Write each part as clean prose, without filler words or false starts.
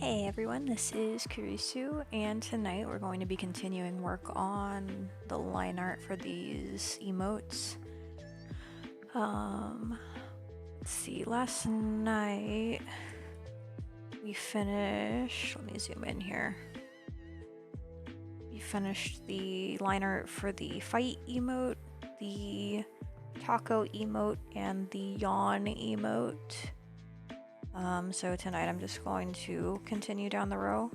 Hey everyone, this is Kurisu, and tonight we're going to be continuing work on the line art for these emotes. Let's see, last night we finished, let me zoom in here. We finished the line art for the fight emote, the taco emote, and the yawn emote. So tonight I'm just going to continue down the row.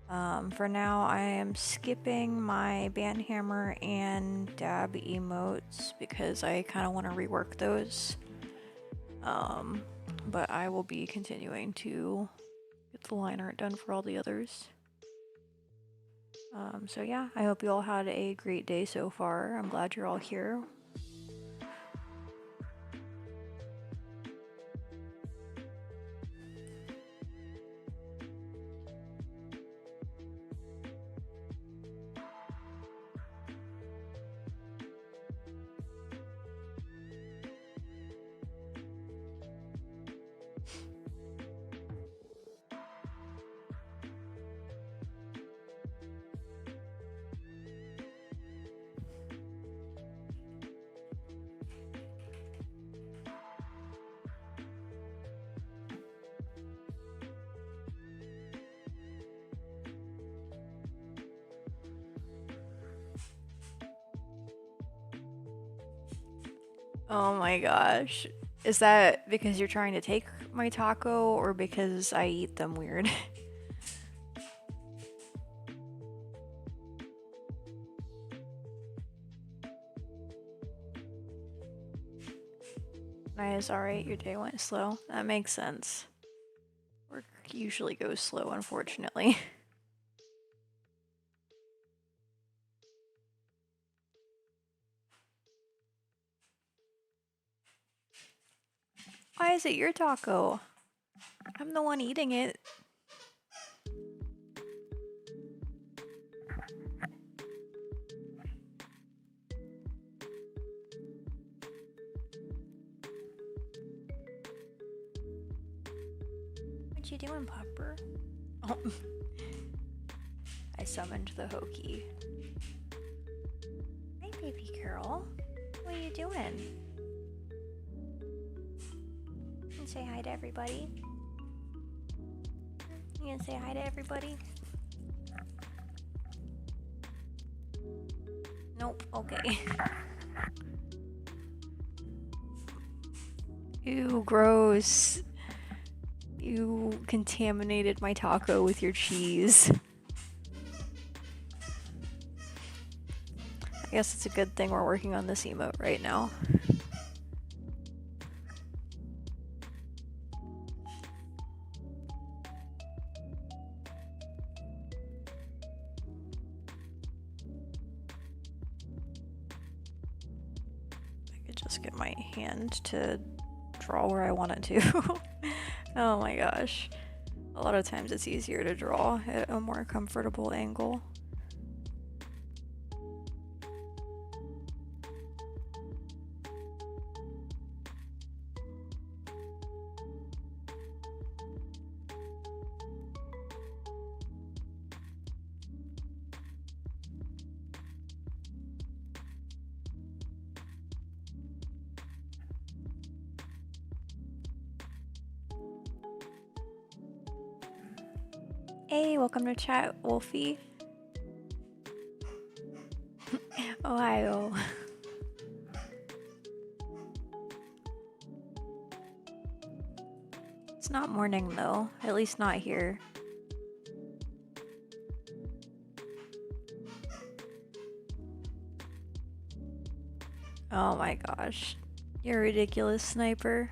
For now I am skipping my banhammer and dab emotes because I kind of want to rework those. But I will be continuing to get the line art done for all the others. So yeah, I hope you all had a great day so far. I'm glad you're all here. Oh my gosh. Is that because you're trying to take my taco or because I eat them weird? Nice, alright, your day went slow. That makes sense. Work usually goes slow, unfortunately. Why is it your taco? I'm the one eating it. What you doing, Popper? Oh. I summoned the Hokey. Hi, baby girl. What are you doing? You can say hi to everybody. You gonna say hi to everybody? Nope, okay. Ew, gross. You contaminated my taco with your cheese. I guess it's a good thing we're working on this emote right now. I could just get my hand to draw where I want it to. Oh my gosh. A lot of times it's easier to draw at a more comfortable angle. Hey, welcome to chat, Wolfie. Ohio. It's not morning though, at least not here. Oh my gosh. You're a ridiculous sniper.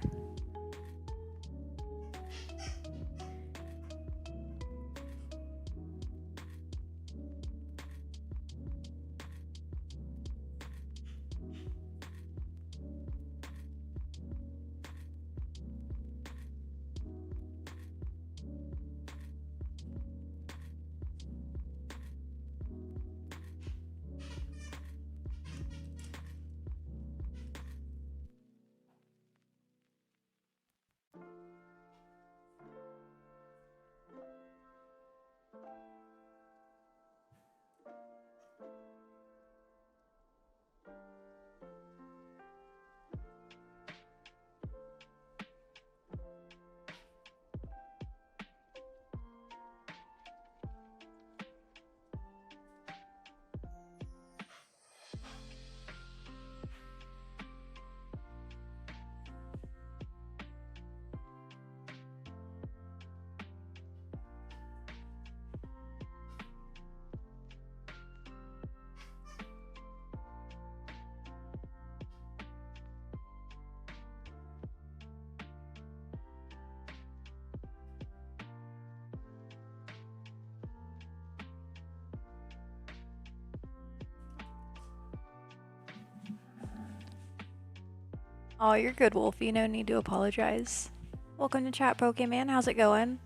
Oh, you're good, Wolfie. No need to apologize. Welcome to chat, Pokemon. How's it going?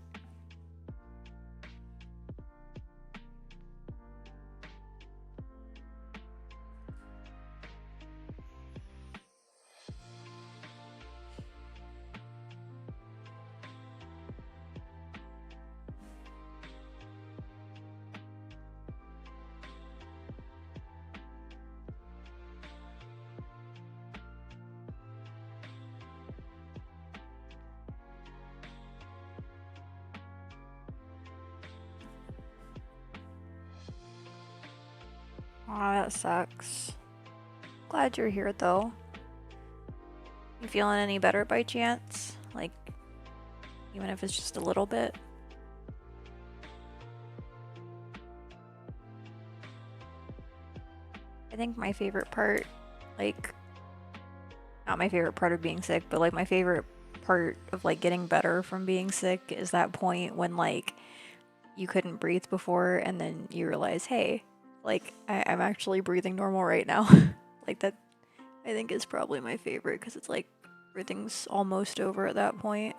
Aw, that sucks. Glad you're here, though. You feeling any better by chance? Like, even if it's just a little bit? I think my favorite part, like, not my favorite part of being sick, but like my favorite part of like getting better from being sick is that point when like you couldn't breathe before and then you realize, hey, like I'm actually breathing normal right now. Like that, I think is probably my favorite because it's like everything's almost over at that point.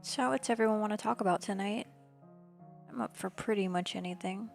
So what's everyone want to talk about tonight? I'm up for pretty much anything.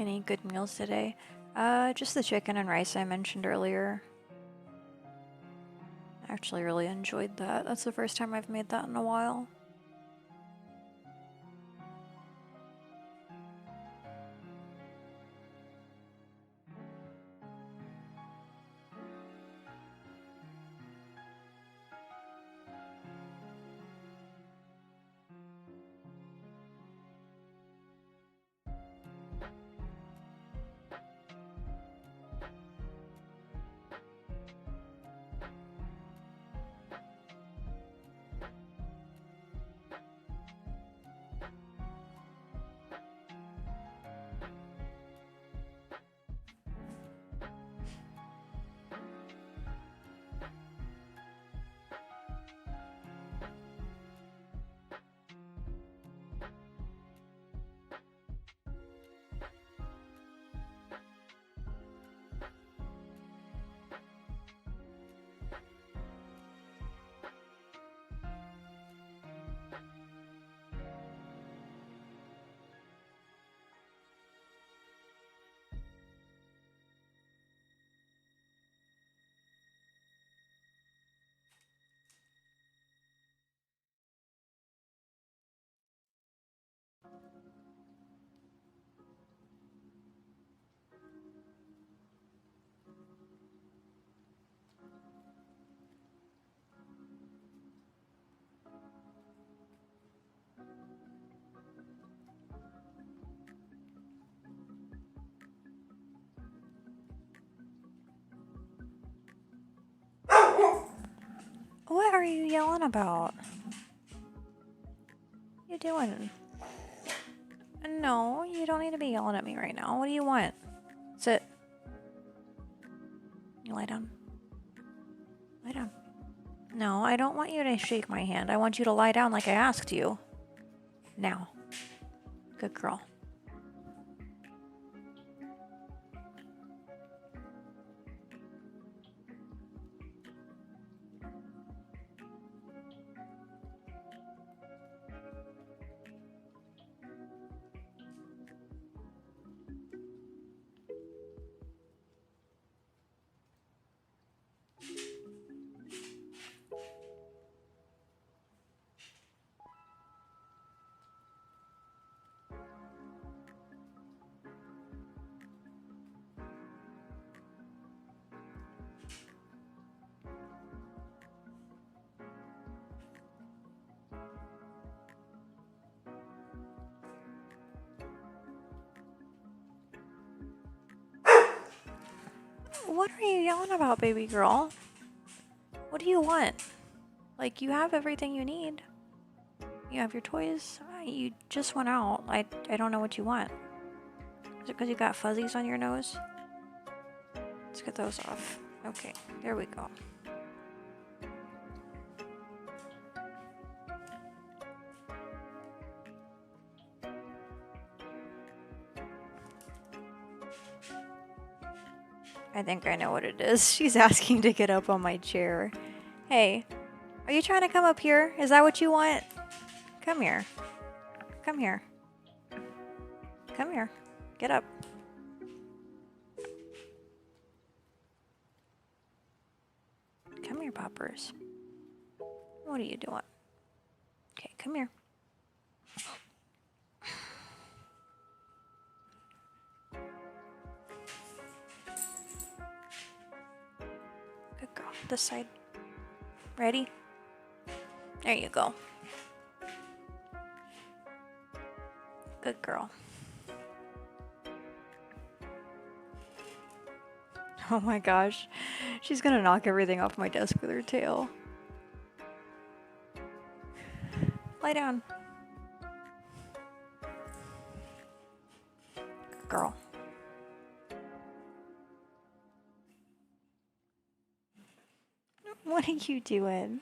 Any good meals today? Just the chicken and rice I mentioned earlier. I actually really enjoyed that. That's the first time I've made that in a while. What are you yelling about? What are you doing? No, you don't need to be yelling at me right now. What do you want? Sit. You lie down. Lie down. No, I don't want you to shake my hand. I want you to lie down like I asked you. Now. Good girl. What are you yelling about, baby girl? What do you want? Like, you have everything you need. You have your toys. You just went out. I don't know what you want. Is it because you got fuzzies on your nose? Let's get those off. Okay, there we go. I think I know what it is. She's asking to get up on my chair. Hey, are you trying to come up here? Is that what you want? Come here. Come here. Come here. Get up. Come here, poppers. What are you doing? Okay, come here. Good girl. This side. Ready? There you go. Good girl. Oh my gosh. She's gonna knock everything off my desk with her tail. Lie down. Good girl. What are you doing?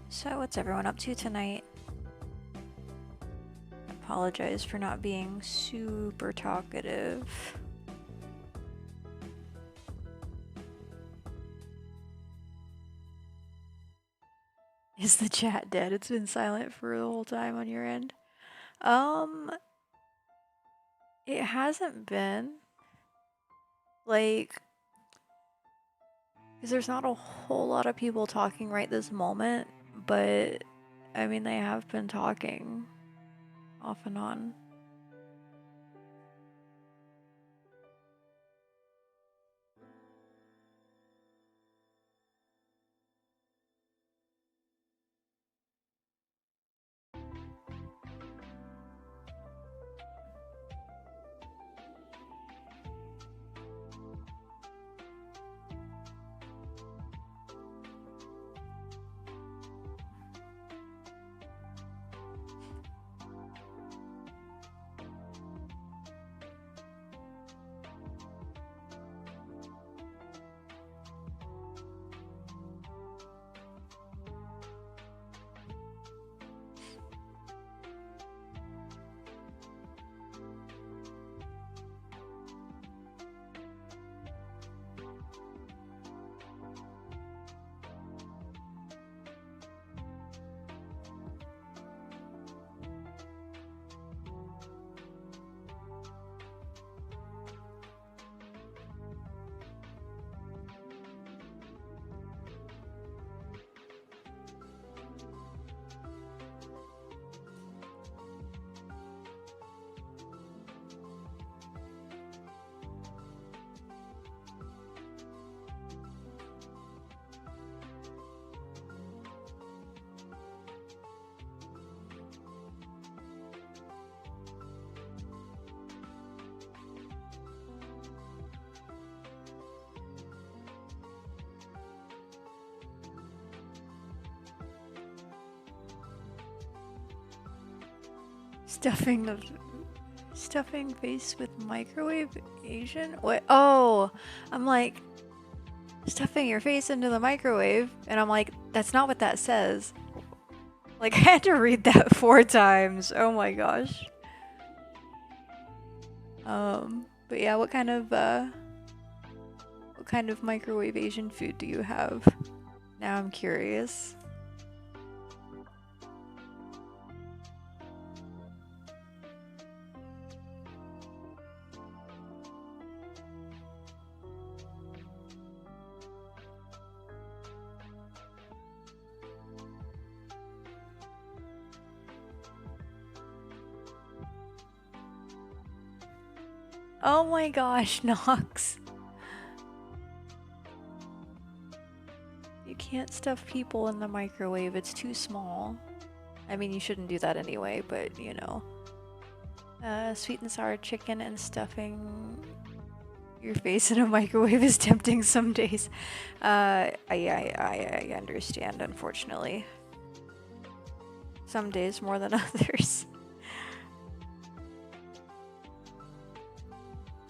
So, what's everyone up to tonight? Apologize for not being super talkative. Is the chat dead? It's been silent for the whole time on your end. It hasn't been. Like, because there's not a whole lot of people talking right this moment, but I mean, they have been talking off and on. Stuffing face with microwave Asian? What? Oh, I'm like, stuffing your face into the microwave, and I'm like, that's not what that says. Like, I had to read that 4 times. Oh my gosh. But yeah, what kind of microwave Asian food do you have? Now I'm curious. Oh my gosh, Nox. You can't stuff people in the microwave, it's too small. I mean, you shouldn't do that anyway, but you know. Sweet and sour chicken and stuffing your face in a microwave is tempting some days. I understand, unfortunately. Some days more than others.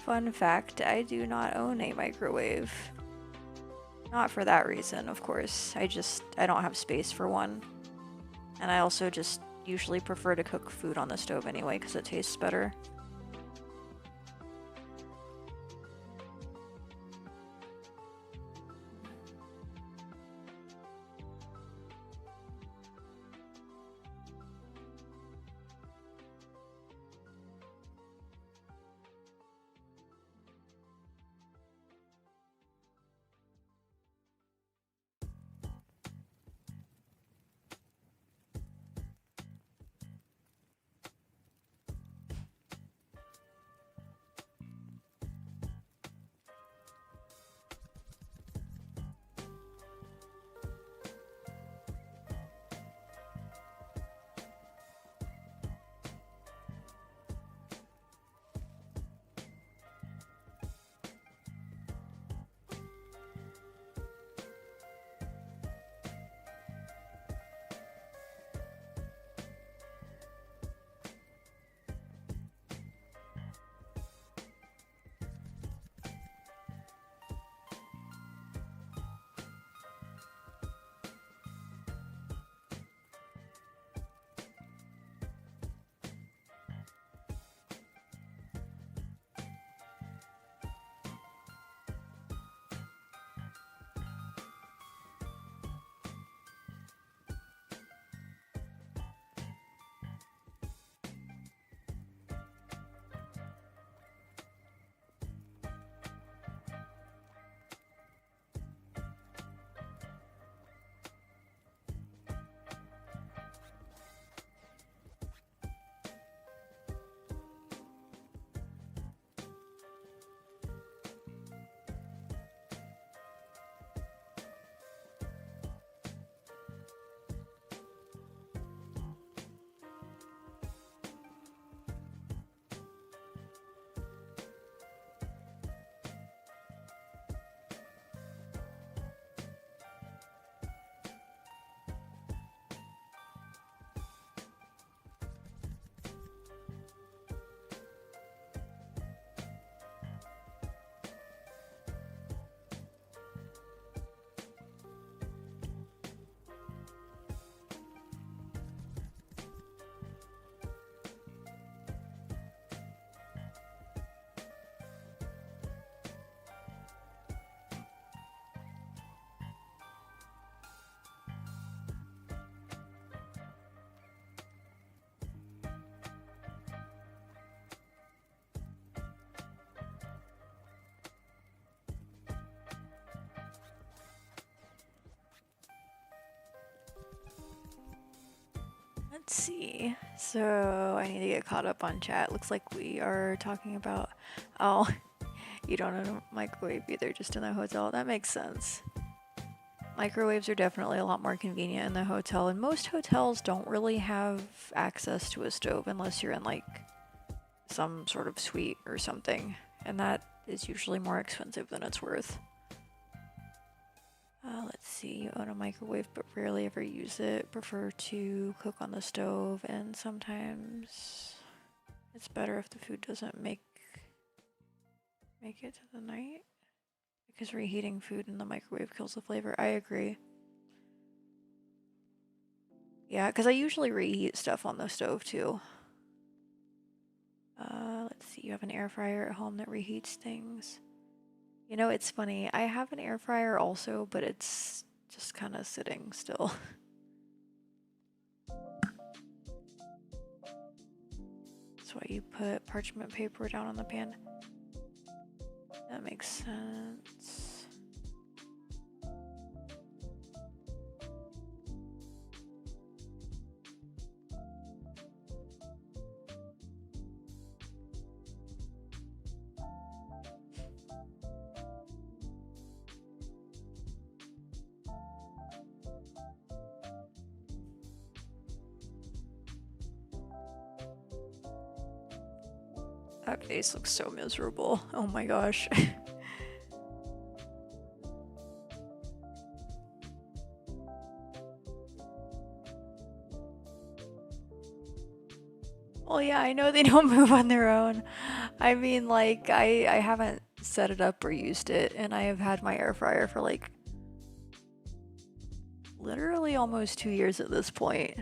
Fun fact, I do not own a microwave. Not for that reason, of course. I don't have space for one. And I also just usually prefer to cook food on the stove anyway because it tastes better. Let's see. So I need to get caught up on chat. Looks like we are talking about, oh, you don't own a microwave either, just in the hotel. That makes sense. Microwaves are definitely a lot more convenient in the hotel, and most hotels don't really have access to a stove unless you're in like some sort of suite or something, and that is usually more expensive than it's worth. Let's see, you own a microwave but rarely ever use it. Prefer to cook on the stove, and sometimes it's better if the food doesn't make it to the night, because reheating food in the microwave kills the flavor. I agree. Yeah, because I usually reheat stuff on the stove too. Let's see, you have an air fryer at home that reheats things. You know, it's funny. I have an air fryer also, but it's just kind of sitting still. That's why you put parchment paper down on the pan. That makes sense. That face looks so miserable. Oh my gosh. Well, yeah, I know they don't move on their own. I mean, like, I haven't set it up or used it, and I have had my air fryer for like literally almost 2 years at this point.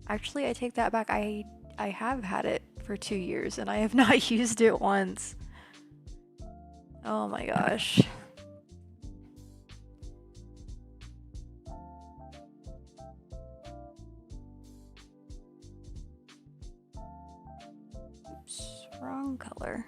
Actually, I take that back. I have had it for 2 years, and I have not used it once. Oh my gosh. Oops, wrong color.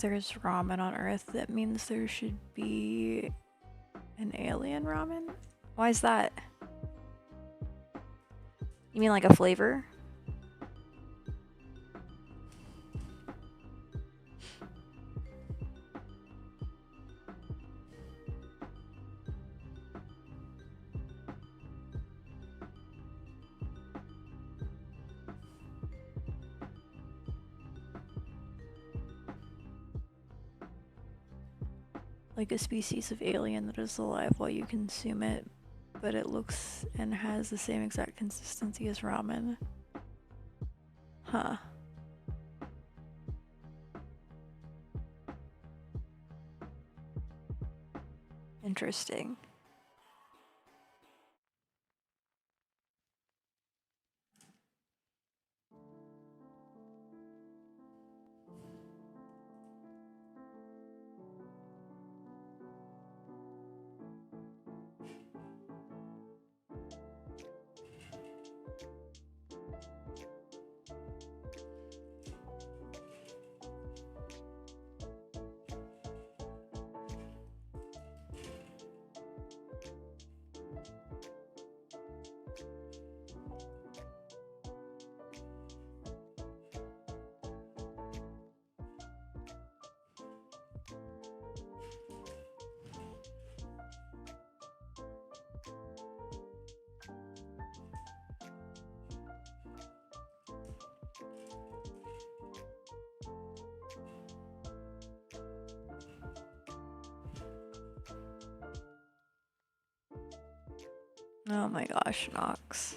there's ramen on Earth, that means there should be an alien ramen? Why is that? You mean like a flavor? Like a species of alien that is alive while you consume it, but it looks and has the same exact consistency as ramen. Huh. Interesting. Oh my gosh, Nox.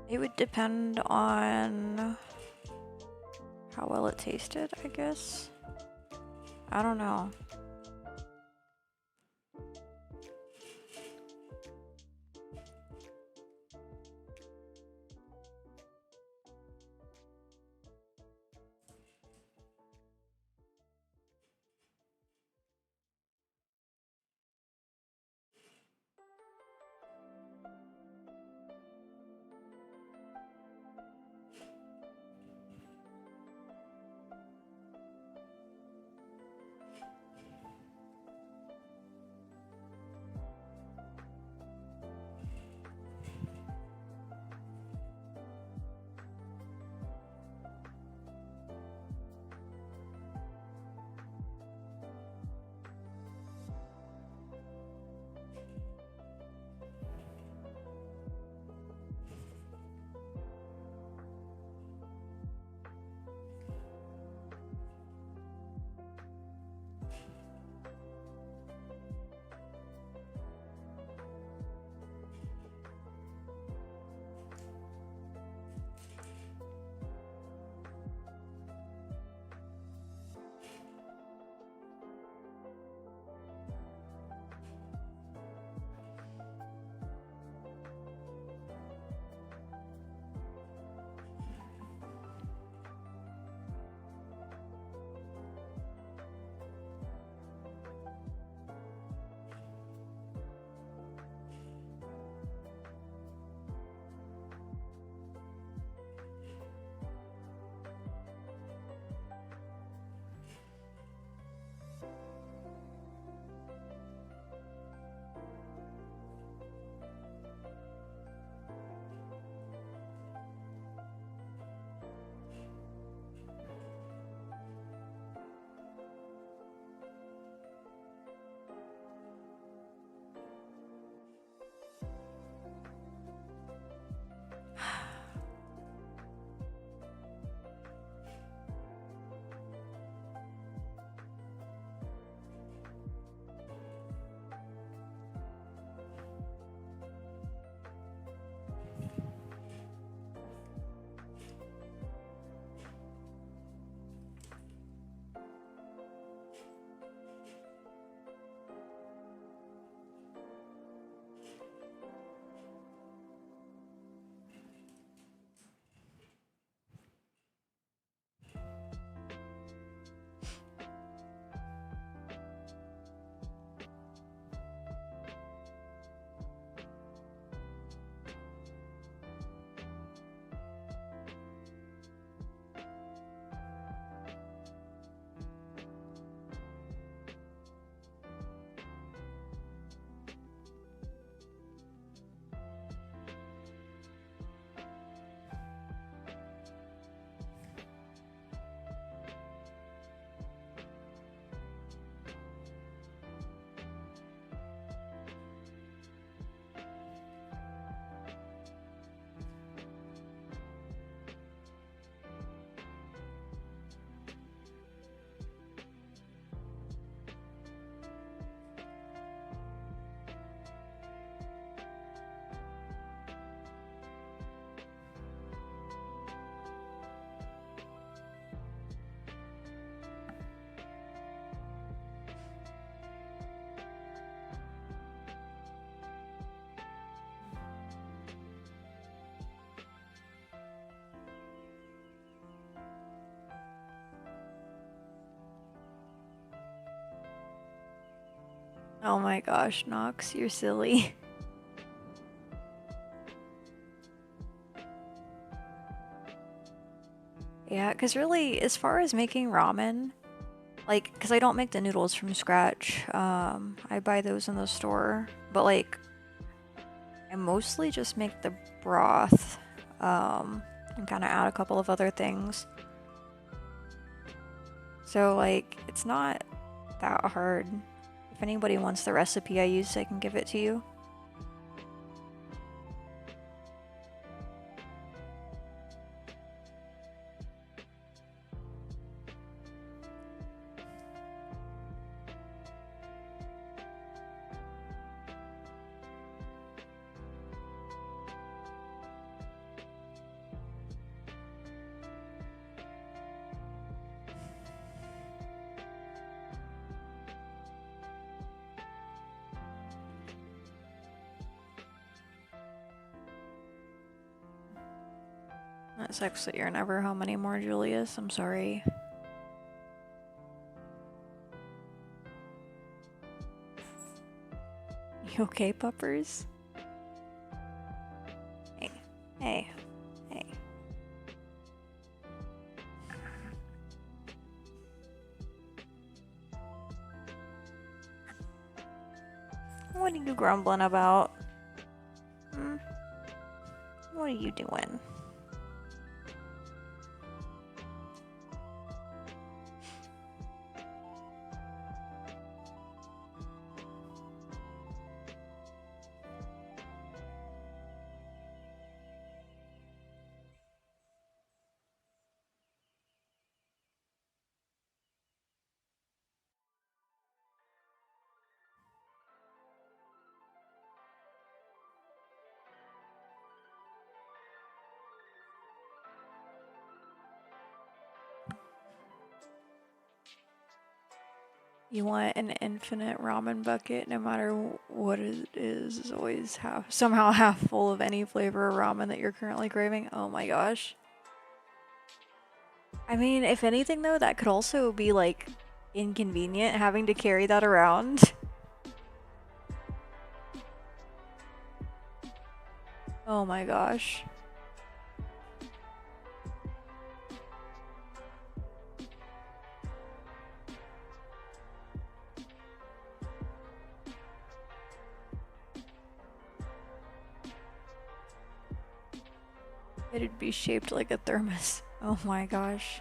It would depend on how well it tasted, I guess. I don't know. Oh my gosh, Nox, you're silly. Yeah, because really, as far as making ramen, like, because I don't make the noodles from scratch, I buy those in the store, but like, I mostly just make the broth, and kind of add a couple of other things. So, like, it's not that hard. If anybody wants the recipe I use, I can give it to you. That sucks that you're never home anymore, Julius. I'm sorry. You okay, puppers? Hey, hey, hey. What are you grumbling about? Hmm? What are you doing? You want an infinite ramen bucket, no matter what it is always somehow half full of any flavor of ramen that you're currently craving? Oh my gosh. I mean, if anything though, that could also be like inconvenient having to carry that around. Oh my gosh. It'd be shaped like a thermos. Oh my gosh.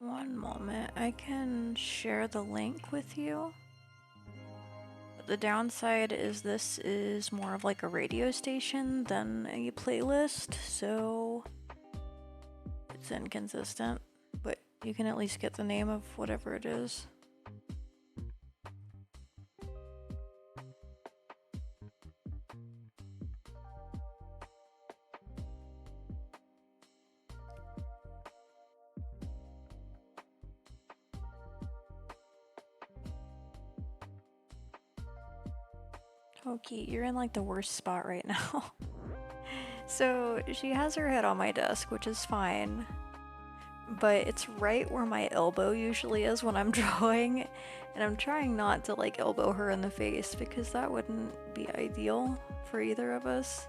One moment, I can share the link with you. But the downside is this is more of like a radio station than a playlist, so it's inconsistent. But you can at least get the name of whatever it is. Okay, you're in like the worst spot right now. So she has her head on my desk, which is fine. But it's right where my elbow usually is when I'm drawing. And I'm trying not to like elbow her in the face because that wouldn't be ideal for either of us.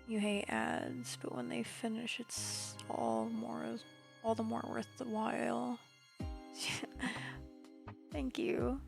You hate ads, but when they finish, it's all the more worth the while. Thank you.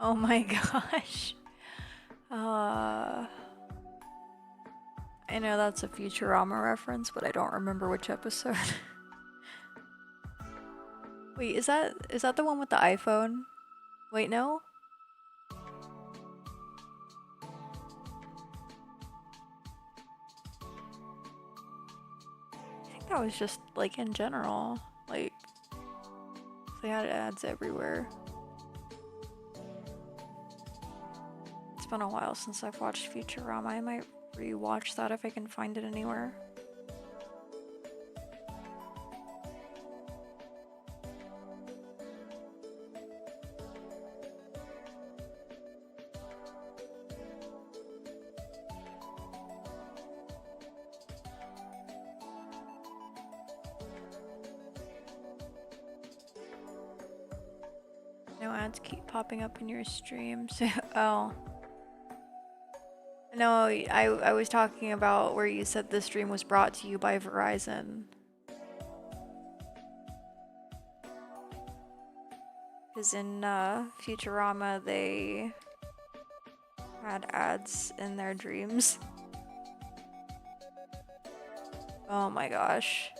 Oh my gosh. I know that's a Futurama reference, but I don't remember which episode. Wait, is that the one with the iPhone? Wait, no? that was just like in general. Like they had ads everywhere. It's been a while since I've watched Futurama. I might rewatch that if I can find it anywhere. No ads keep popping up in your streams. Oh. No, I was talking about where you said the stream was brought to you by Verizon. Because in Futurama, they had ads in their dreams. Oh my gosh.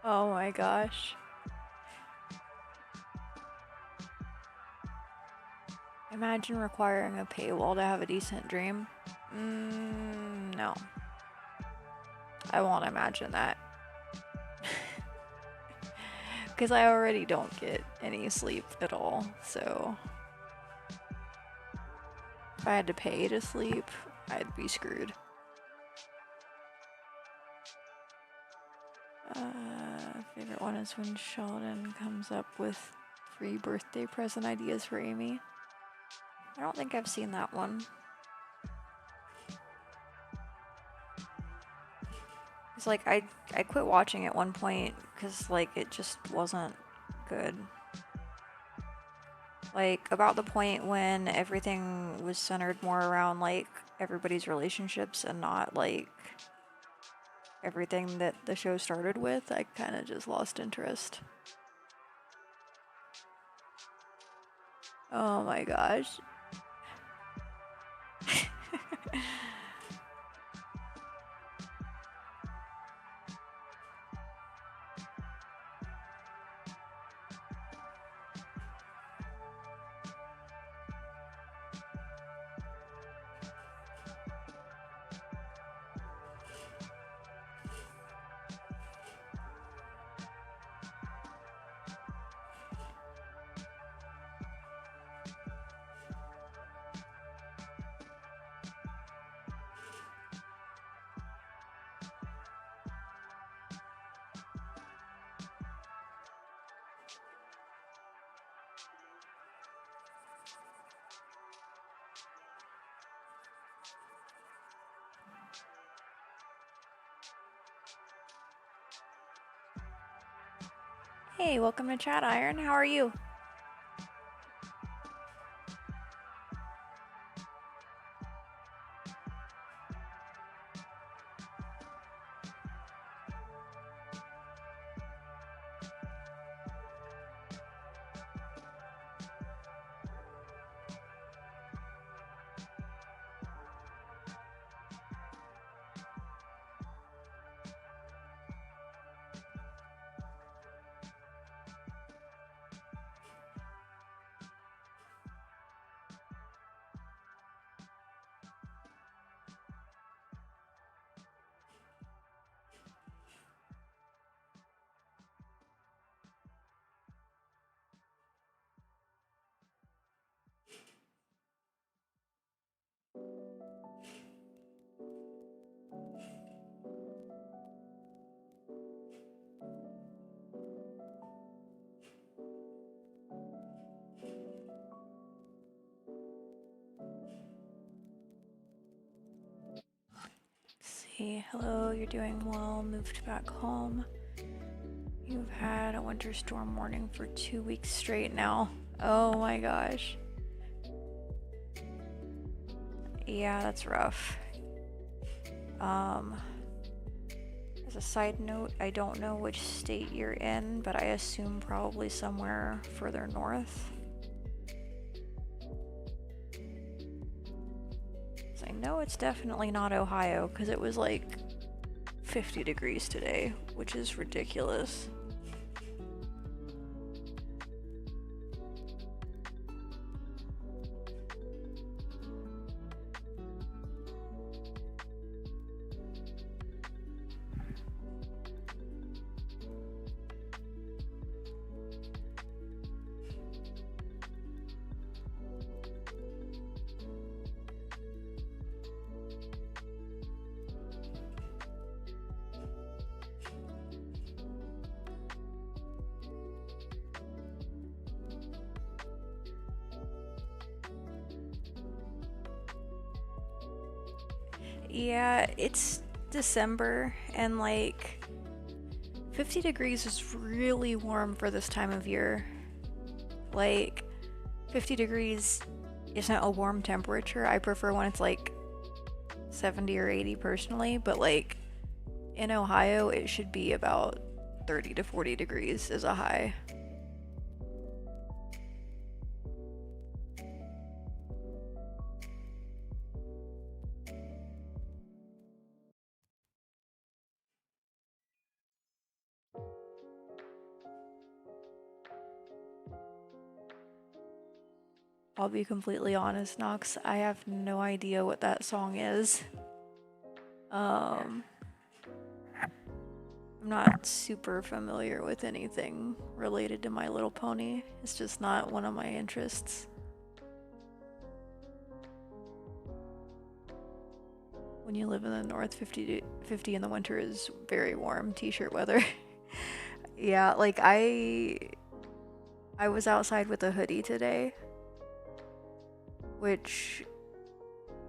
Oh my gosh. Imagine requiring a paywall to have a decent dream. No. I won't imagine that. Because I already don't get any sleep at all, so if I had to pay to sleep, I'd be screwed. Favorite one is when Sheldon comes up with 3 birthday present ideas for Amy. I don't think I've seen that one. It's like I quit watching at one point because like it just wasn't good. Like about the point when everything was centered more around like everybody's relationships and not like everything that the show started with, I kind of just lost interest. Oh my gosh. Hey, welcome to Chat Iron. How are you? See, hello, you're doing well, moved back home. You've had a winter storm warning for 2 weeks straight now. Oh my gosh. Yeah, that's rough. As a side note, I don't know which state you're in, but I assume probably somewhere further north. So I know it's definitely not Ohio, because it was like 50 degrees today, which is ridiculous. Yeah, it's December, and like 50 degrees is really warm for this time of year. Like 50 degrees isn't a warm temperature. I prefer when it's like 70 or 80 personally, but like in Ohio it should be about 30 to 40 degrees as a high. I'll be completely honest, Nox, I have no idea what that song is. I'm not super familiar with anything related to My Little Pony. It's just not one of my interests. When you live in the north, 50 in the winter is very warm t-shirt weather. Yeah, like I was outside with a hoodie today, which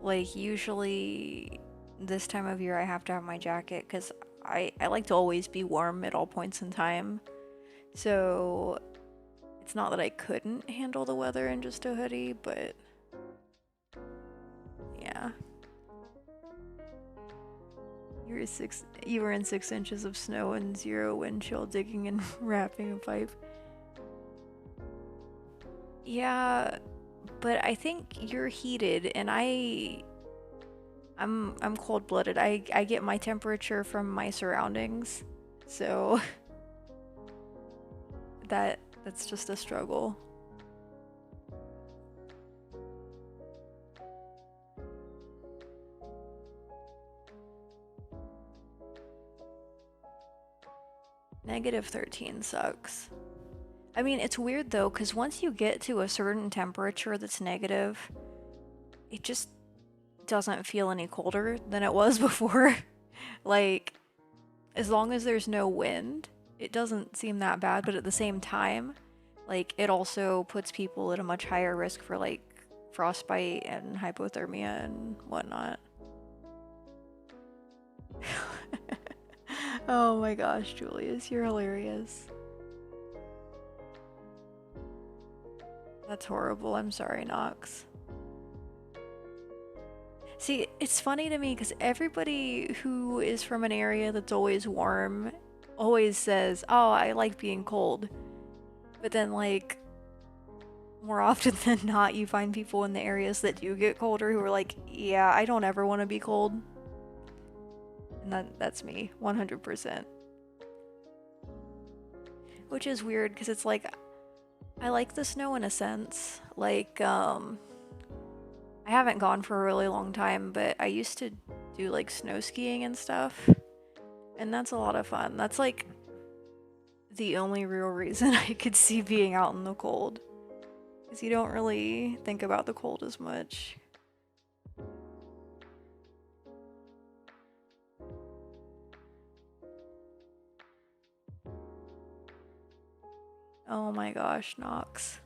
like usually this time of year I have to have my jacket because I like to always be warm at all points in time. So it's not that I couldn't handle the weather in just a hoodie, but yeah. You were in 6 inches of snow and 0 wind chill digging and wrapping a pipe. Yeah, but I think you're heated and I'm cold-blooded. I get my temperature from my surroundings. So that's just a struggle. -13 sucks. I mean, it's weird though, because once you get to a certain temperature that's negative, it just doesn't feel any colder than it was before. Like, as long as there's no wind, it doesn't seem that bad, but at the same time, like, it also puts people at a much higher risk for, like, frostbite and hypothermia and whatnot. Oh my gosh, Julius, you're hilarious. That's horrible. I'm sorry, Nox. See, it's funny to me because everybody who is from an area that's always warm always says, oh, I like being cold. But then, like, more often than not, you find people in the areas that do get colder who are like, yeah, I don't ever want to be cold. And that's me, 100%. Which is weird because it's like, I like the snow in a sense. Like, I haven't gone for a really long time, but I used to do like snow skiing and stuff. And that's a lot of fun. That's like the only real reason I could see being out in the cold. Because you don't really think about the cold as much. Oh my gosh, Nox.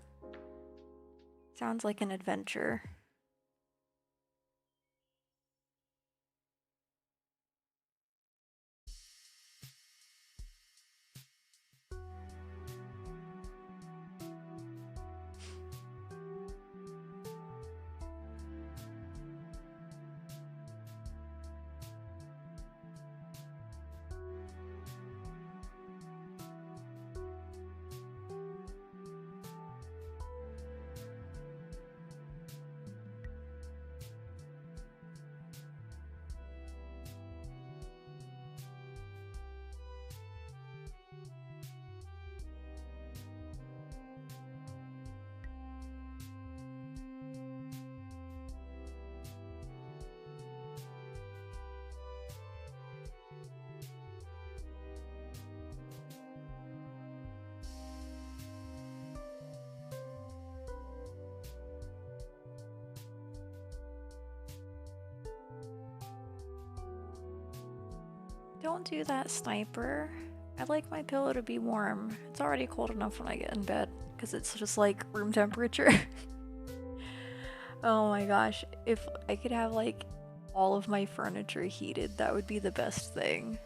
Sounds like an adventure. Don't do that, Sniper. I'd like my pillow to be warm. It's already cold enough when I get in bed, because it's just like room temperature. Oh my gosh, if I could have like all of my furniture heated, that would be the best thing.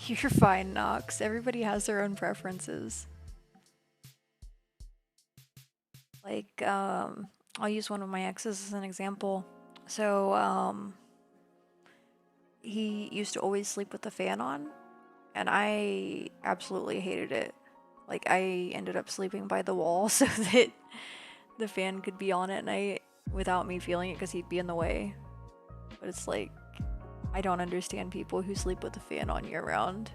You're fine, Nox. Everybody has their own preferences. Like, I'll use one of my exes as an example. So, he used to always sleep with the fan on, and I absolutely hated it. Like, I ended up sleeping by the wall so that the fan could be on at night without me feeling it because he'd be in the way. But it's like, I don't understand people who sleep with the fan on year round.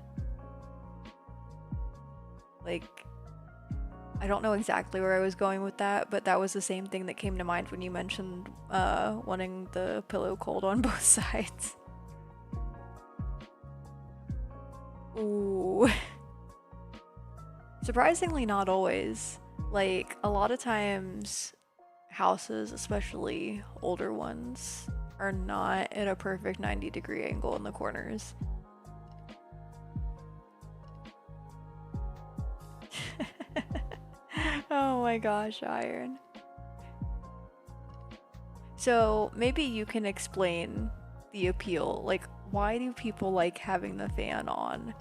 Like, I don't know exactly where I was going with that, but that was the same thing that came to mind when you mentioned wanting the pillow cold on both sides. Ooh. Surprisingly, not always. Like, a lot of times, houses, especially older ones, are not at a perfect 90-degree angle in the corners. Oh my gosh, Iron. So maybe you can explain the appeal. Like, why do people like having the fan on?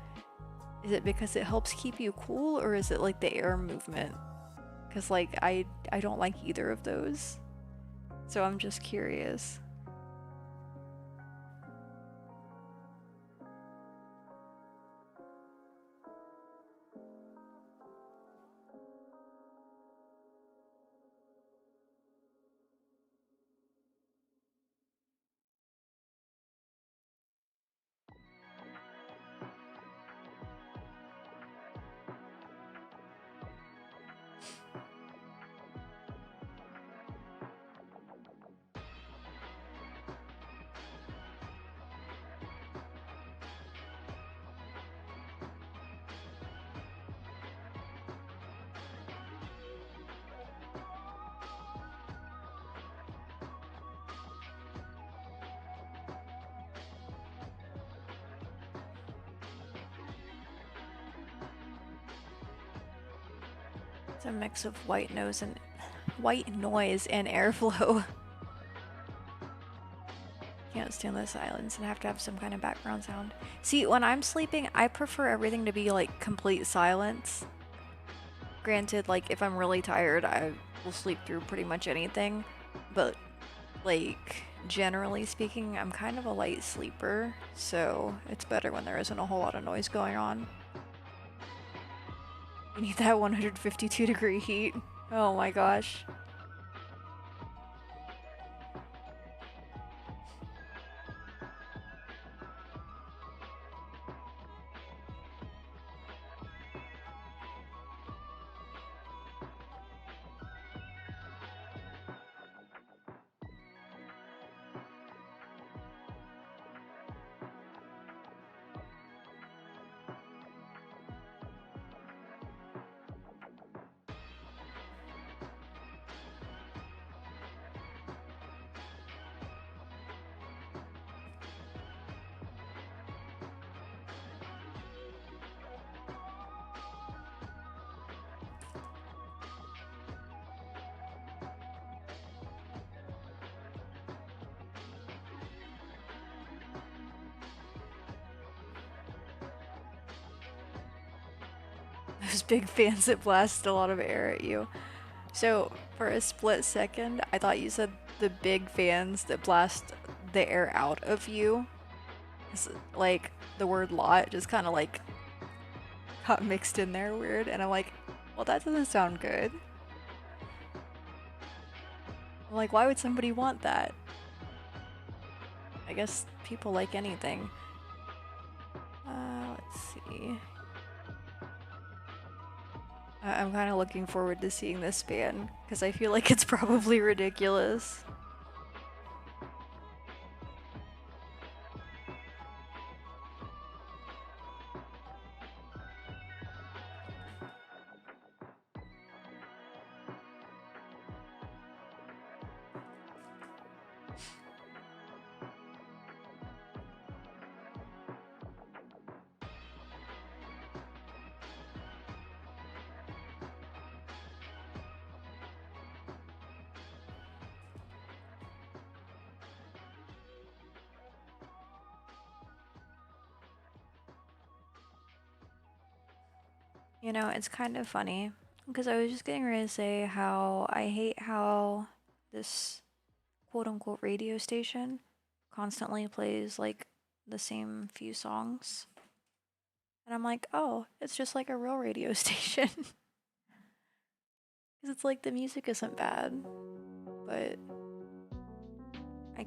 Is it because it helps keep you cool, or is it like the air movement? Because like I don't like either of those. So I'm just curious. It's a mix of white noise and airflow. Can't stand the silence and have to have some kind of background sound. See, when I'm sleeping, I prefer everything to be like complete silence. Granted, like if I'm really tired, I will sleep through pretty much anything. But like generally speaking, I'm kind of a light sleeper, so it's better when there isn't a whole lot of noise going on. You need that 152-degree heat. Oh my gosh. Those big fans that blast a lot of air at you. So, for a split second, I thought you said the big fans that blast the air out of you. It's like the word lot just kind of like got mixed in there weird, and I'm like, well, that doesn't sound good. I'm like, why would somebody want that? I guess people like anything. Let's see. I'm kind of looking forward to seeing this fan, because I feel like it's probably ridiculous. You know, it's kind of funny, because I was just getting ready to say how I hate how this quote-unquote radio station constantly plays like the same few songs. And I'm like, oh, it's just like a real radio station. Because it's like the music isn't bad, but I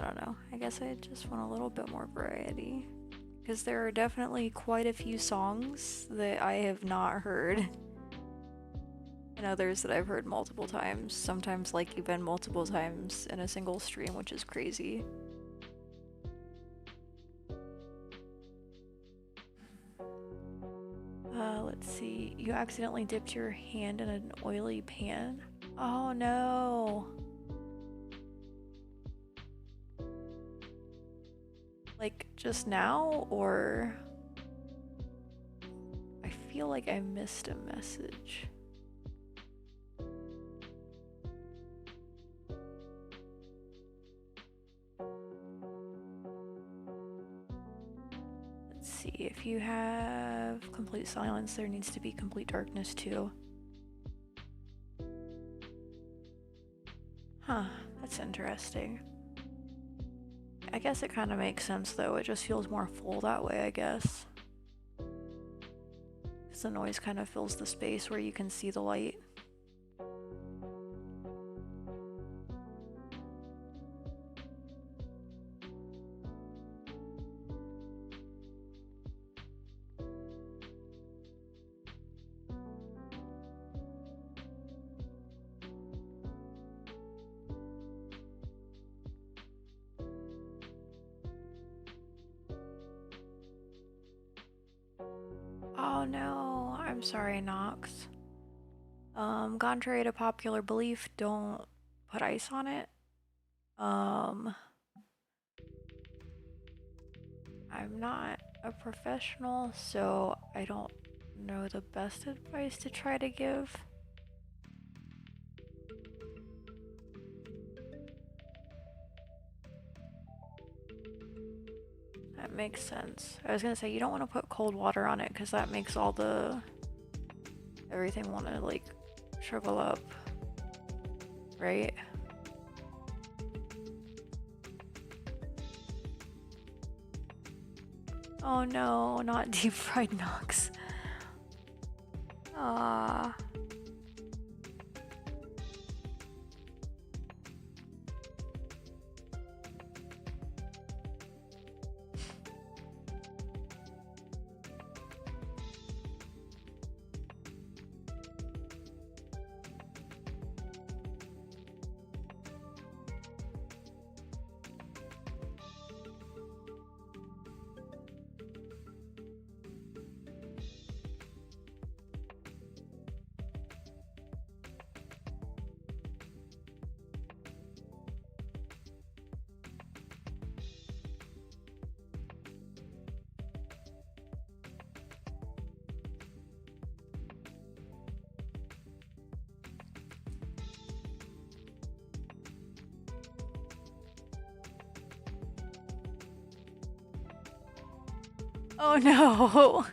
don't know. I guess I just want a little bit more variety. Because there are definitely quite a few songs that I have not heard. And others that I've heard multiple times. Sometimes like even multiple times in a single stream, which is crazy. Let's see. You accidentally dipped your hand in an oily pan? Oh no. Like just now, or I feel like I missed a message. Let's see. If you have complete silence, there needs to be complete darkness too. Huh, that's interesting. I guess it kind of makes sense though. It just feels more full that way, I guess. Because the noise kind of fills the space where you can see the light. Oh no, I'm sorry, Nox. Contrary to popular belief, don't put ice on it. I'm not a professional, so I don't know the best advice to try to give. That makes sense. I was gonna say, you don't want to put cold water on it because that makes all the everything want to like shrivel up, right? Oh no, not deep fried Nox. Ah. Oh no.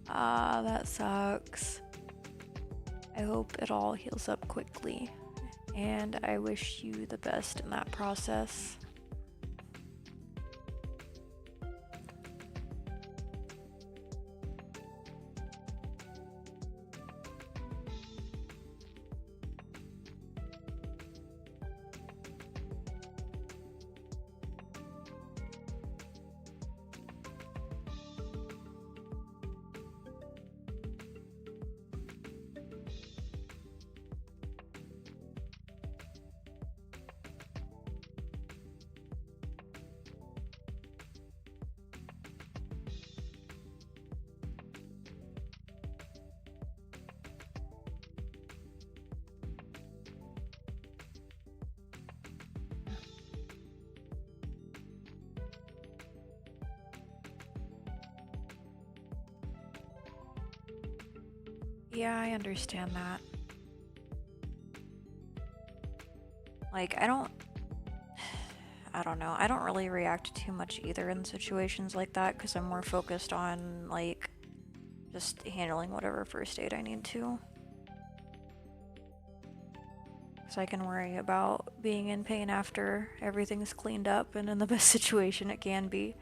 Ah, that sucks. I hope it all heals up quickly, and I wish you the best in that process. Yeah, I understand that. Like, I don't know. I don't really react too much either in situations like that because I'm more focused on, like, just handling whatever first aid I need to. So I can worry about being in pain after everything's cleaned up and in the best situation it can be.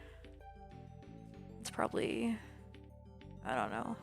It's probably, I don't know.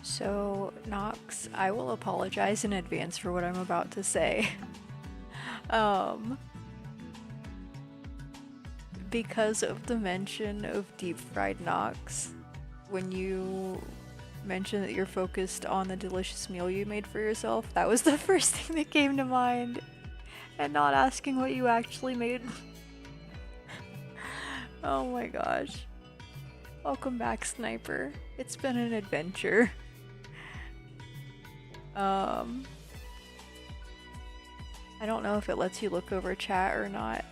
So, Nox, I will apologize in advance for what I'm about to say. Because of the mention of deep fried Nox, when you mentioned that you're focused on the delicious meal you made for yourself, that was the first thing that came to mind, and not asking what you actually made. Oh my gosh. Welcome back, Sniper. It's been an adventure. I don't know if it lets you look over chat or not.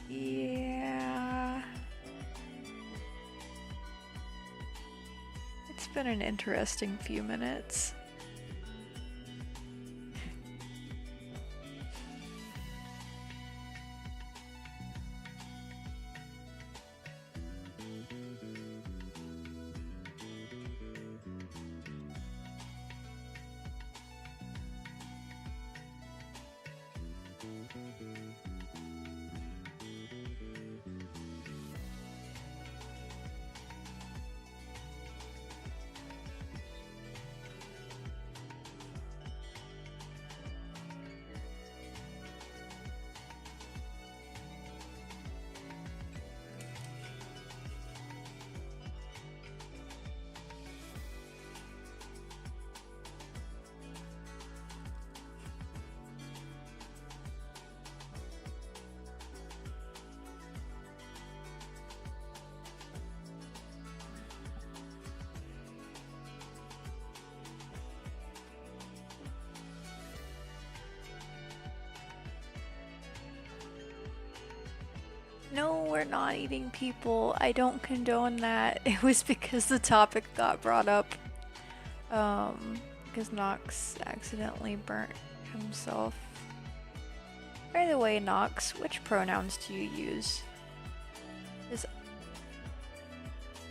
Yeah. been an interesting few minutes. No, we're not eating people. I don't condone that. It was because the topic got brought up. Because Nox accidentally burnt himself. By the way, Nox, which pronouns do you use? Is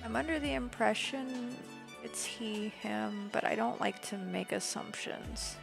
I'm under the impression it's he, him, but I don't like to make assumptions.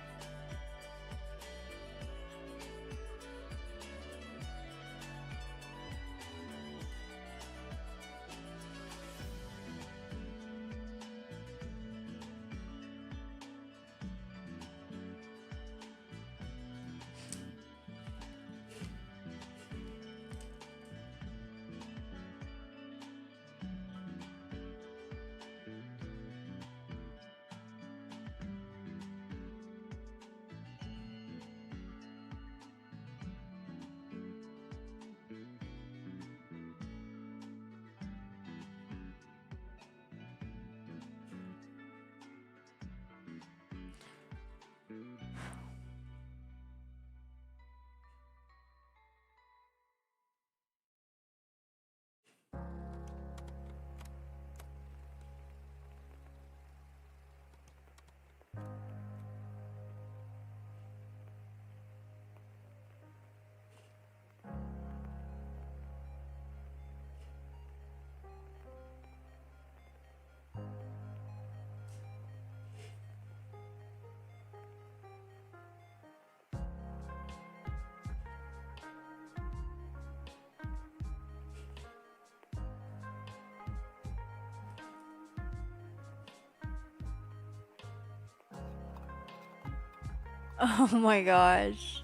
Oh my gosh.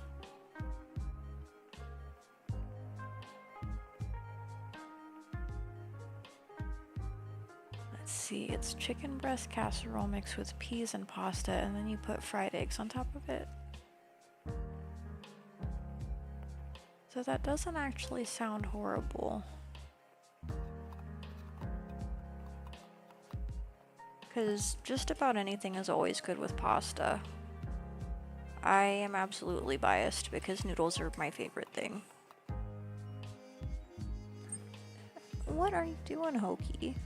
Let's see, it's chicken breast casserole mixed with peas and pasta, and then you put fried eggs on top of it. So that doesn't actually sound horrible. Because just about anything is always good with pasta. I am absolutely biased because noodles are my favorite thing. What are you doing, Hoki?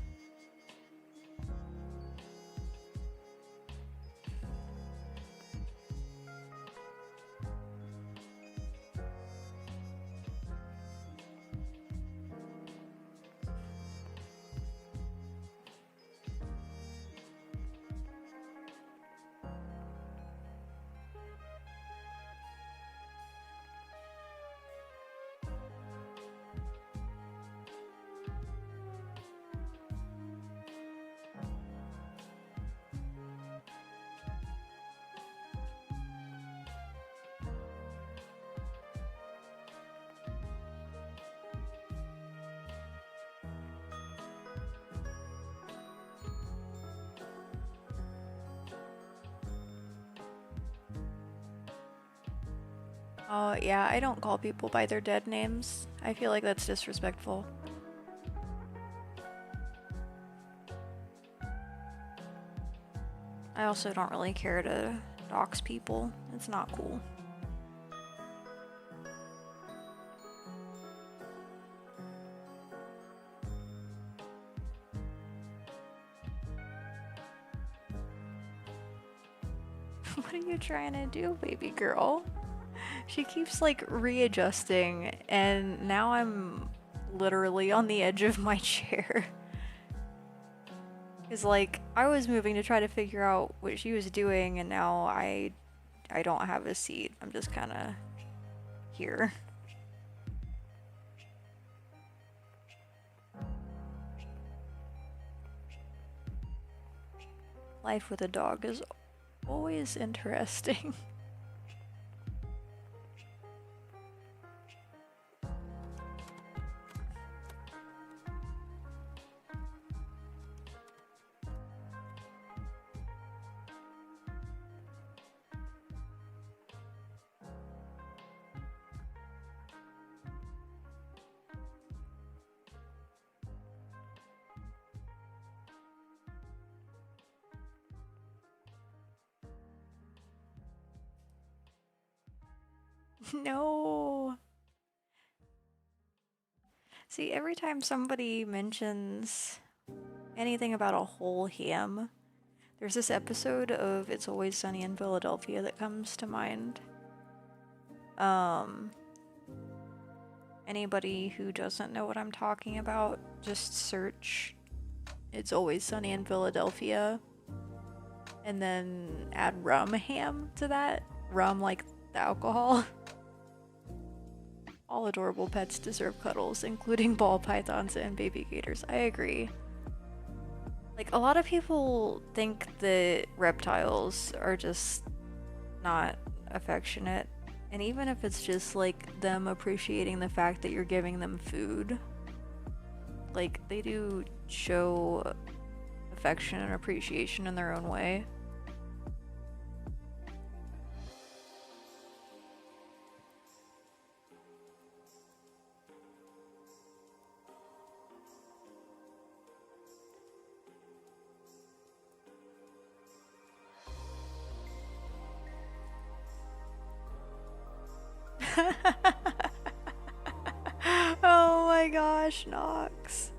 Oh, yeah, I don't call people by their dead names. I feel like that's disrespectful. I also don't really care to dox people. It's not cool. What are you trying to do, baby girl? She keeps like readjusting, and now I'm literally on the edge of my chair. Because like I was moving to try to figure out what she was doing, and now I don't have a seat. I'm just kind of here. Life with a dog is always interesting. No. See, every time somebody mentions anything about a whole ham, there's this episode of It's Always Sunny in Philadelphia that comes to mind. Anybody who doesn't know what I'm talking about, just search It's Always Sunny in Philadelphia and then add rum ham to that. Rum like the alcohol. All adorable pets deserve cuddles, including ball pythons and baby gators. I agree. Like, a lot of people think that reptiles are just not affectionate. And even if it's just, like, them appreciating the fact that you're giving them food, like, they do show affection and appreciation in their own way. Oh my gosh, Nox.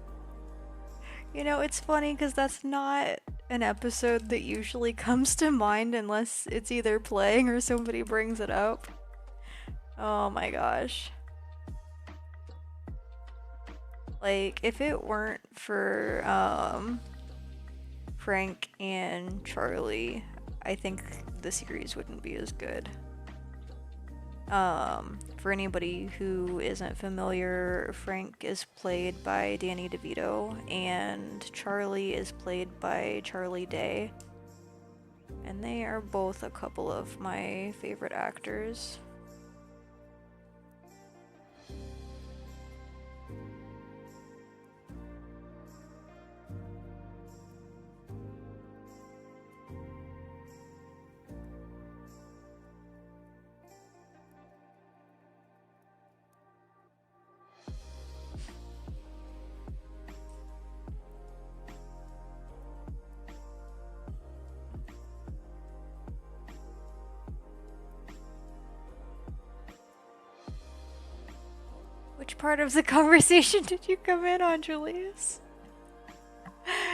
You know, it's funny because that's not an episode that usually comes to mind unless it's either playing or somebody brings it up. Oh my gosh. Like, if it weren't for Frank and Charlie, I think the series wouldn't be as good. For anybody who isn't familiar, Frank is played by Danny DeVito, and Charlie is played by Charlie Day. And they are both a couple of my favorite actors. Which part of the conversation did you come in on, Julius?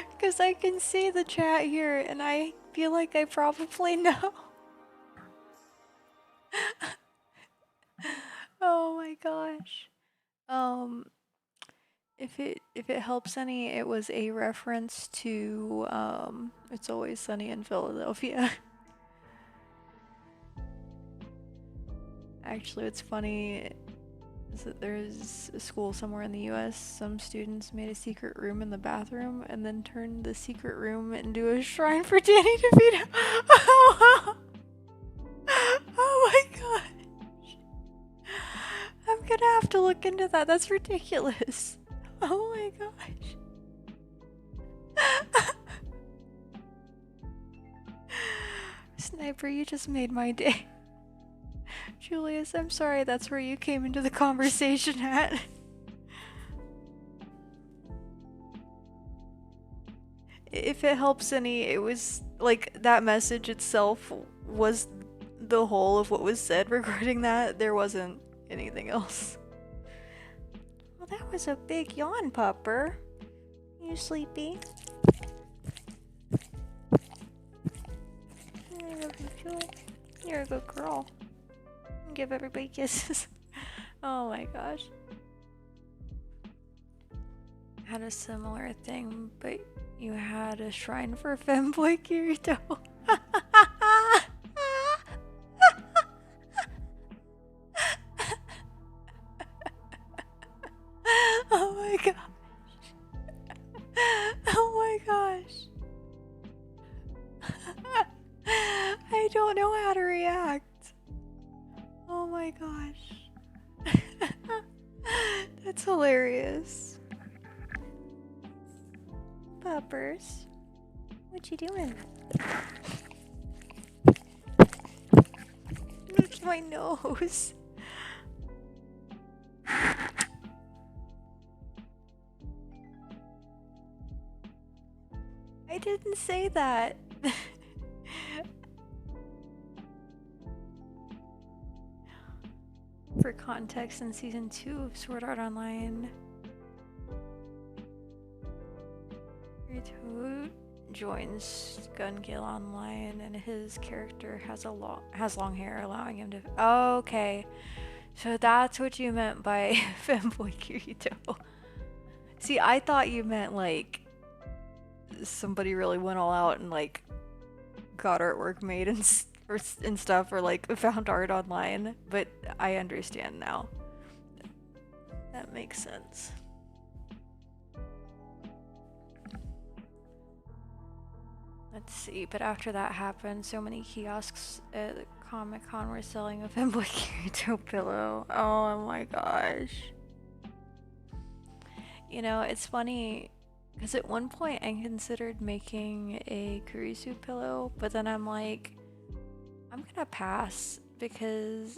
Because I can see the chat here, and I feel like I probably know. Oh my gosh. If it helps any, it was a reference to It's Always Sunny in Philadelphia. Actually, what's funny is that there's a school somewhere in the US, some students made a secret room in the bathroom and then turned the secret room into a shrine for Danny DeVito. Oh my gosh. I'm gonna have to look into that. That's ridiculous. Oh my gosh. Sniper, you just made my day. Julius, I'm sorry that's where you came into the conversation at. If it helps any, it was like that message itself was the whole of what was said regarding that. There wasn't anything else. Well, that was a big yawn, pupper. You sleepy? I love you too. You're a good girl. Give everybody kisses. Oh my gosh. Had a similar thing, but you had a shrine for femboy Kirito. Oh my gosh. Oh my gosh. I don't know how to react. Oh my gosh. That's hilarious. Puppers, what you doing? Look at my nose. I didn't say that. For context, in season 2 of Sword Art Online, Kirito joins Gun Gale Online, and his character has long hair, allowing him to. Oh, okay, so that's what you meant by femboy Kirito. See, I thought you meant like somebody really went all out and like got artwork made and stuff, or like found art online, but I understand now. That makes sense. Let's see, but after that happened, so many kiosks at Comic-Con were selling a femboy Kirito pillow. Oh my gosh. You know, it's funny, because at one point I considered making a Kurisu pillow, but then I'm like, I'm gonna pass, because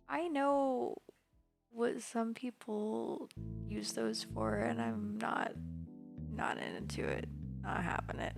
I know what some people use those for, and I'm not into it. Not having it.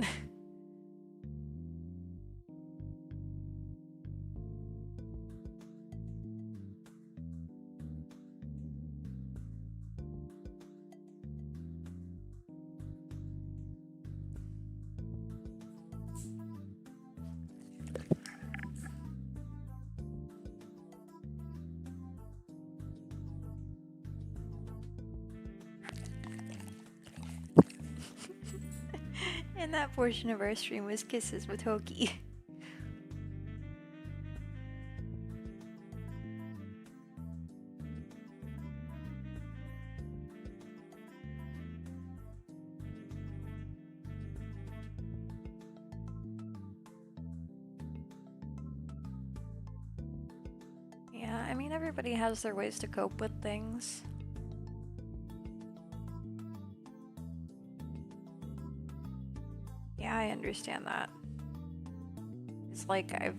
And that portion of our stream was kisses with Hoki. Yeah, I mean, everybody has their ways to cope with things. Yeah, I understand that. It's like I've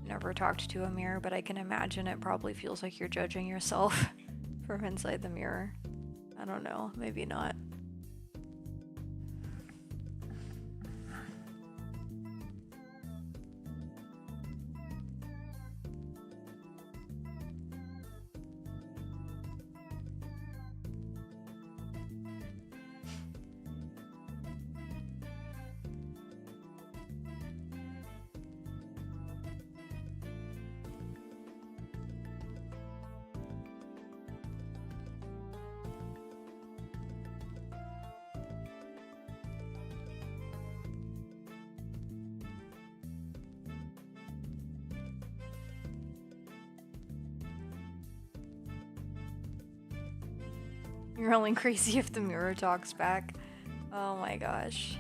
never talked to a mirror, but I can imagine it probably feels like you're judging yourself from inside the mirror. I don't know, maybe not. You're only crazy if the mirror talks back. Oh my gosh.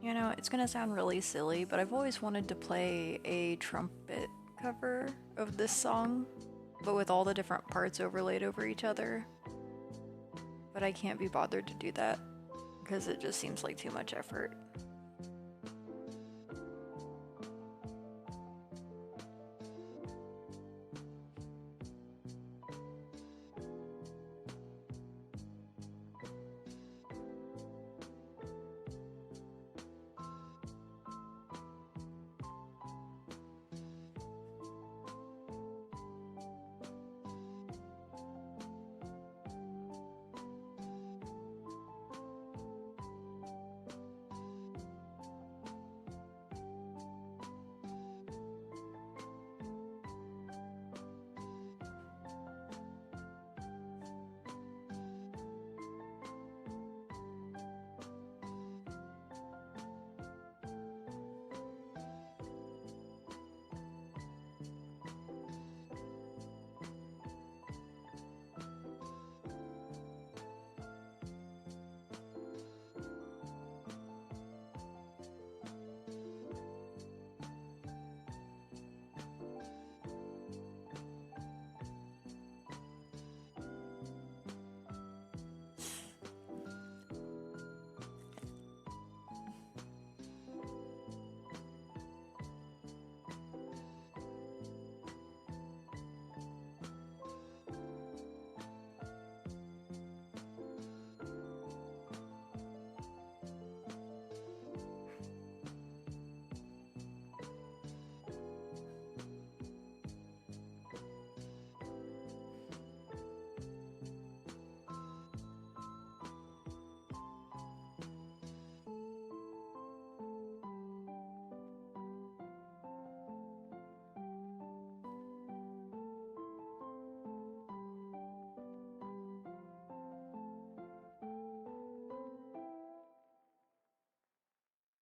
You know, it's gonna sound really silly, but I've always wanted to play a trumpet cover of this song, but with all the different parts overlaid over each other. But I can't be bothered to do that because it just seems like too much effort.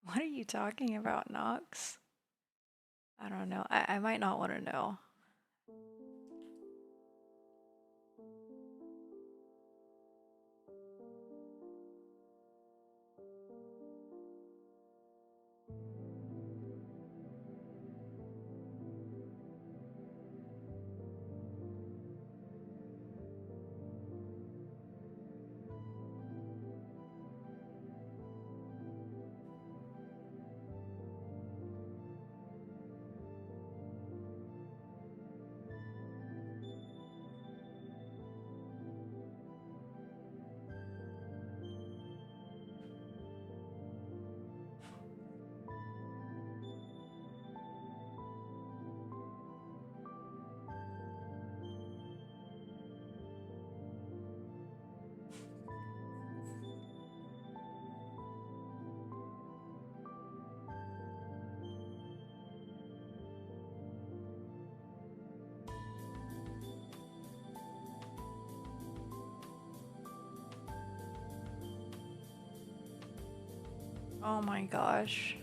What are you talking about, Nox? I don't know. I might not want to know. Oh my gosh.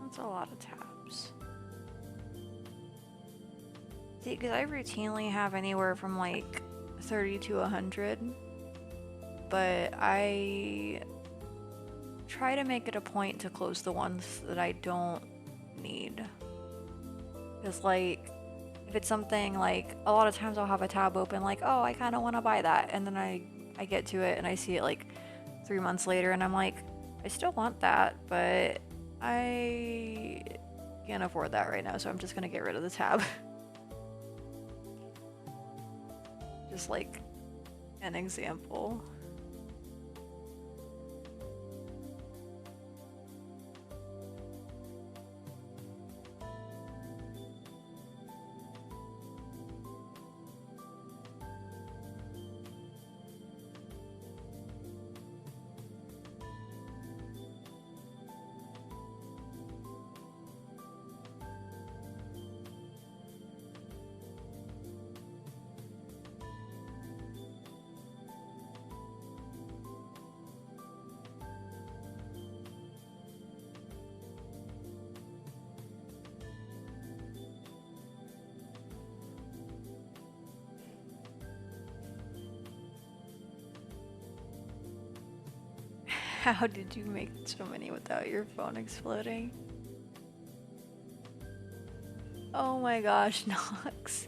That's a lot of tabs. See, because I routinely have anywhere from like 30 to 100, but I try to make it a point to close the ones that I don't need. Because like, if it's something like, a lot of times I'll have a tab open like, oh, I kind of want to buy that, and then I get to it and I see it like 3 months later and I'm like, I still want that, but I can't afford that right now, so I'm just gonna get rid of the tab. Just like an example. How did you make so many without your phone exploding? Oh my gosh, Nox.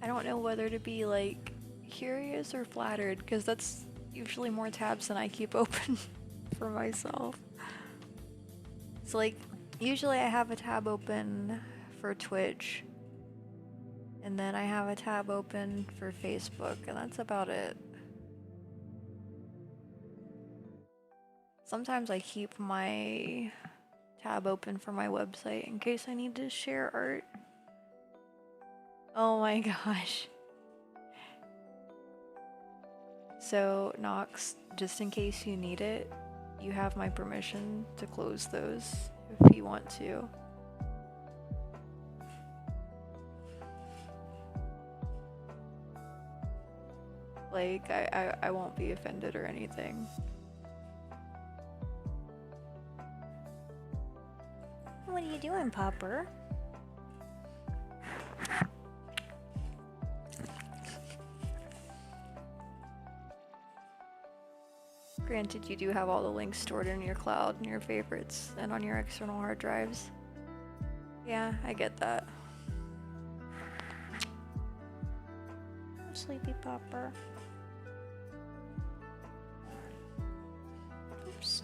I don't know whether to be like curious or flattered, because that's usually more tabs than I keep open for myself. It's like, usually I have a tab open for Twitch, and then I have a tab open for Facebook, and that's about it. Sometimes I keep my tab open for my website in case I need to share art. Oh my gosh. So, Nox, just in case you need it, you have my permission to close those if you want to. Like, I won't be offended or anything. What are you doing, Popper? Granted, you do have all the links stored in your cloud and your favorites and on your external hard drives. Yeah, I get that. Sleepy Popper. Oops.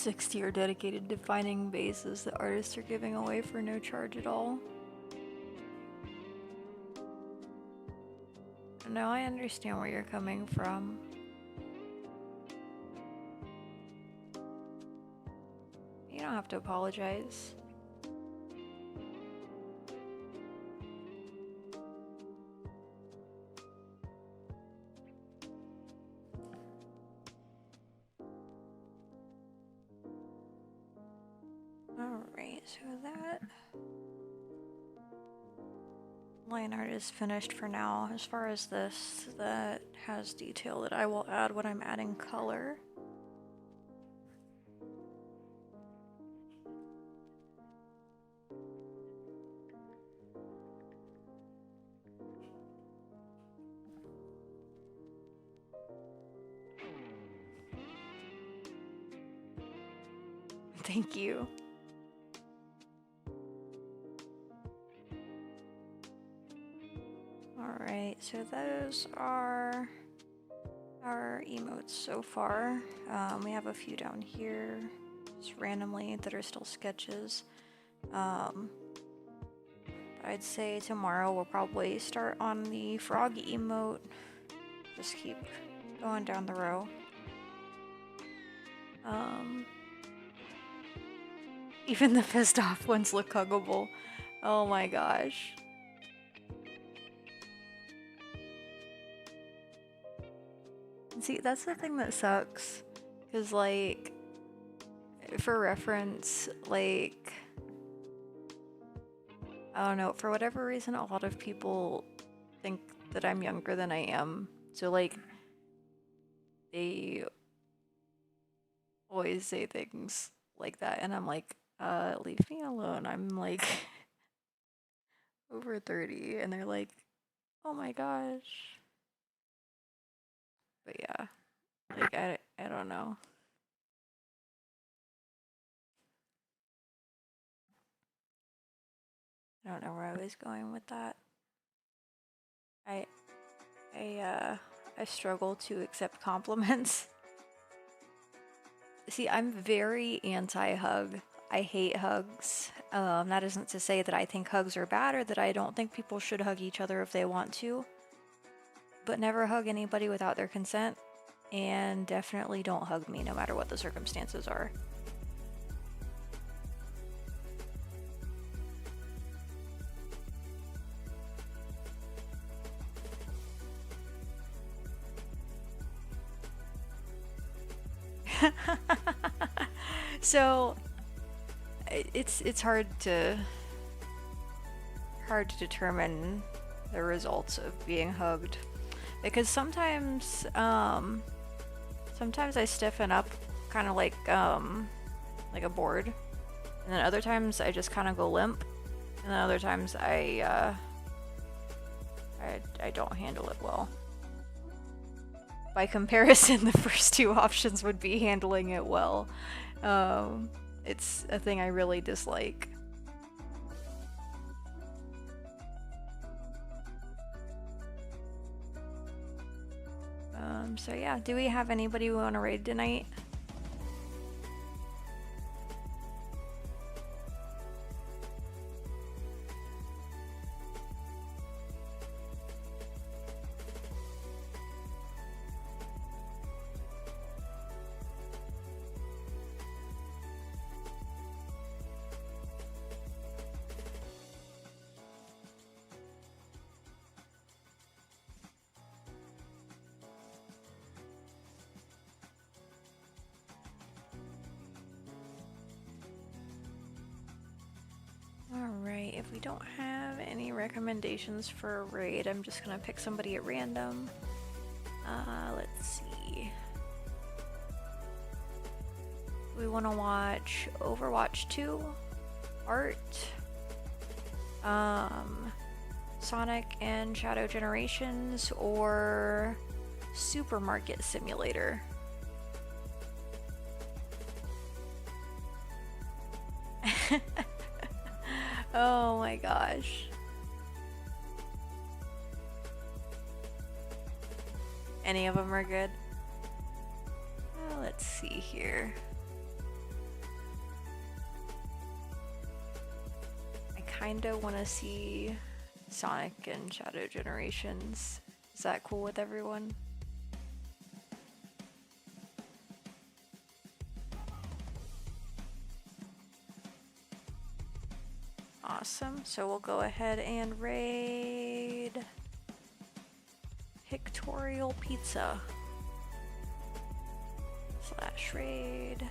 60 are dedicated to finding bases that artists are giving away for no charge at all. No, I understand where you're coming from. You don't have to apologize. Alright, so that line art is finished for now. As far as this, that has detail that I will add when I'm adding color. Thank you. Alright, so those are our emotes so far. We have a few down here, just randomly, that are still sketches. I'd say tomorrow we'll probably start on the frog emote. Just keep going down the row. Even the pissed off ones look huggable. Oh my gosh. See, that's the thing that sucks. Because, like, for reference, like, I don't know, for whatever reason, a lot of people think that I'm younger than I am. So, like, they always say things like that. And I'm like, leave me alone. I'm, like, over 30. And they're like, oh my gosh. But yeah, like, I don't know. I don't know where I was going with that. I struggle to accept compliments. See, I'm very anti-hug. I hate hugs. That isn't to say that I think hugs are bad or that I don't think people should hug each other if they want to. But never hug anybody without their consent. And definitely don't hug me no matter what the circumstances are. So it's hard to determine the results of being hugged, because sometimes I stiffen up kind of like a board, and then other times I just kind of go limp, and then other times I don't handle it well. By comparison, the first two options would be handling it well. It's a thing I really dislike. So yeah, do we have anybody we want to raid tonight? Alright, if we don't have any recommendations for a raid, I'm just gonna pick somebody at random. Let's see. We want to watch Overwatch 2, Art, Sonic and Shadow Generations, or Supermarket Simulator. Oh my gosh. Any of them are good? Let's see here. kinda wanna see Sonic and Shadow Generations. Is that cool with everyone? Awesome. So we'll go ahead and raid Pictorial Pizza / raid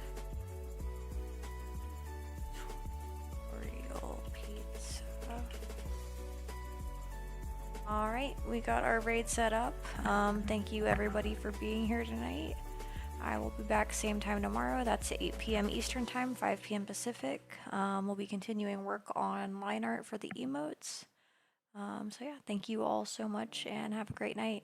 Pictorial Pizza. Alright, we got our raid set up. Thank you everybody for being here tonight. I will be back same time tomorrow. That's 8 p.m. Eastern Time, 5 p.m. Pacific. We'll be continuing work on line art for the emotes. So yeah, thank you all so much and have a great night.